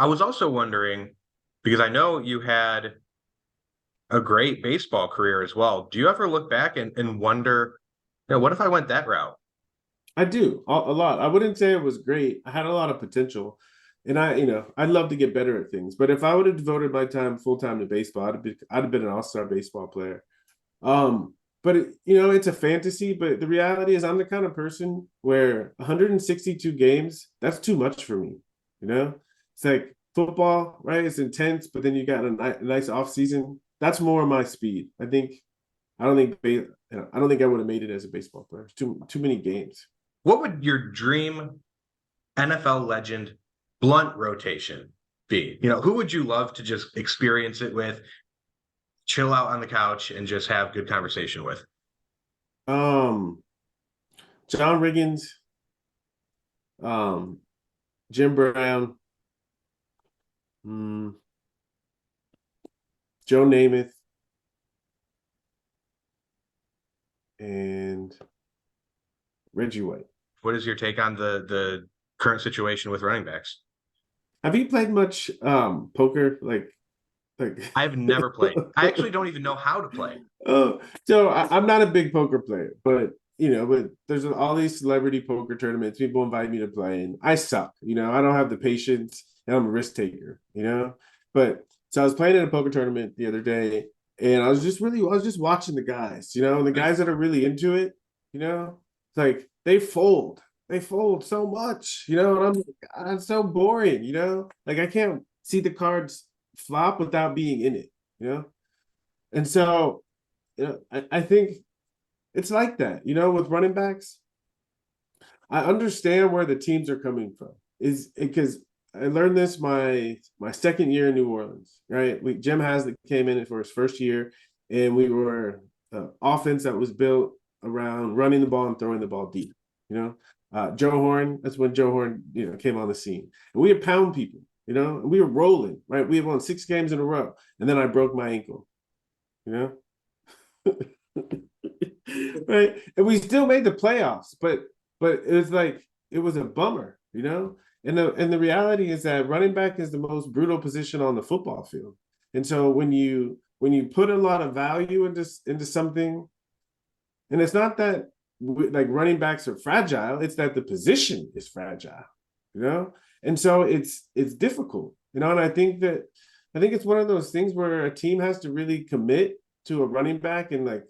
I was also wondering, because I know you had a great baseball career as well. Do you ever look back and wonder, what if I went that route? I do a lot. I wouldn't say it was great. I had a lot of potential, and I'd love to get better at things. But if I would have devoted my time full time to baseball, I'd have been an all-star baseball player. But it's a fantasy. But the reality is, I'm the kind of person where 162 games, that's too much for me. It's like football, right? It's intense, but then you got a nice off season. That's more my speed. I don't think I don't think I would have made it as a baseball player. It's too many games. What would your dream NFL legend blunt rotation be? Who would you love to just experience it with, chill out on the couch, and just have good conversation with? Um, John Riggins, um, Jim Brown, mm, Joe Namath, and Reggie White. What is your take on the current situation with running backs? Have you played much poker? Like I've never played. I actually don't even know how to play. oh, I'm not a big poker player, but there's all these celebrity poker tournaments. People invite me to play, and I suck. I don't have the patience, and I'm a risk taker. But so I was playing in a poker tournament the other day, and I was just watching the guys. And the guys that are really into it. It's like they fold so much. And I'm like, God, it's so boring. Like I can't see the cards flop without being in it. And so I think it's like that, with running backs. I understand where the teams are coming from. Is because I learned this my second year in New Orleans, right? Jim Haslett came in for his first year, and we were offense that was built around running the ball and throwing the ball deep. Joe Horn. That's when Joe Horn, came on the scene, and we would pound people. And we were rolling, right? We had won 6 games in a row, and then I broke my ankle. You know, right? And we still made the playoffs, but it was like it was a bummer. And the reality is that running back is the most brutal position on the football field. And so when you put a lot of value into something, and it's not that like running backs are fragile, it's that the position is fragile, you know? And so it's difficult, and I think it's one of those things where a team has to really commit to a running back and like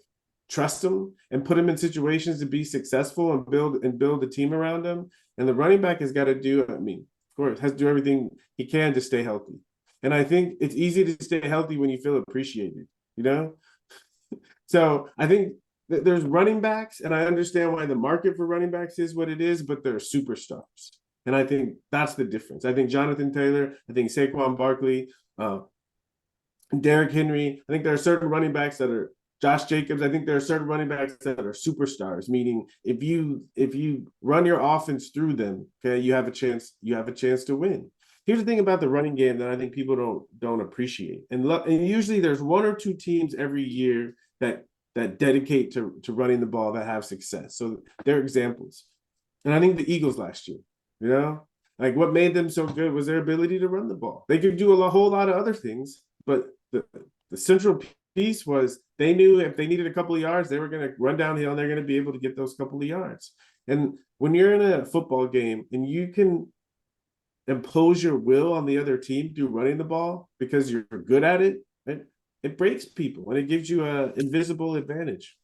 trust him and put him in situations to be successful and build a team around him. And the running back has got to do, I mean, of course, has to do everything he can to stay healthy. And I think it's easy to stay healthy when you feel appreciated, you know? So I think there's running backs, and I understand why the market for running backs is what it is, but they're superstars. And I think that's the difference. I think Jonathan Taylor, I think Saquon Barkley, Derrick Henry. I think there are certain running backs that are Josh Jacobs. I think there are certain running backs that are superstars. Meaning, if you run your offense through them, okay, you have a chance. You have a chance to win. Here's the thing about the running game that I think people don't appreciate, and usually there's one or two teams every year that dedicate to running the ball that have success. So they're examples, and I think the Eagles last year, you know, like what made them so good was their ability to run the ball. They could do whole lot of other things, but the central piece was they knew if they needed a couple of yards, they were going to run downhill and they're going to be able to get those couple of yards. And when you're in a football game and you can impose your will on the other team through running the ball because you're good at it, it breaks people and it gives you an invisible advantage.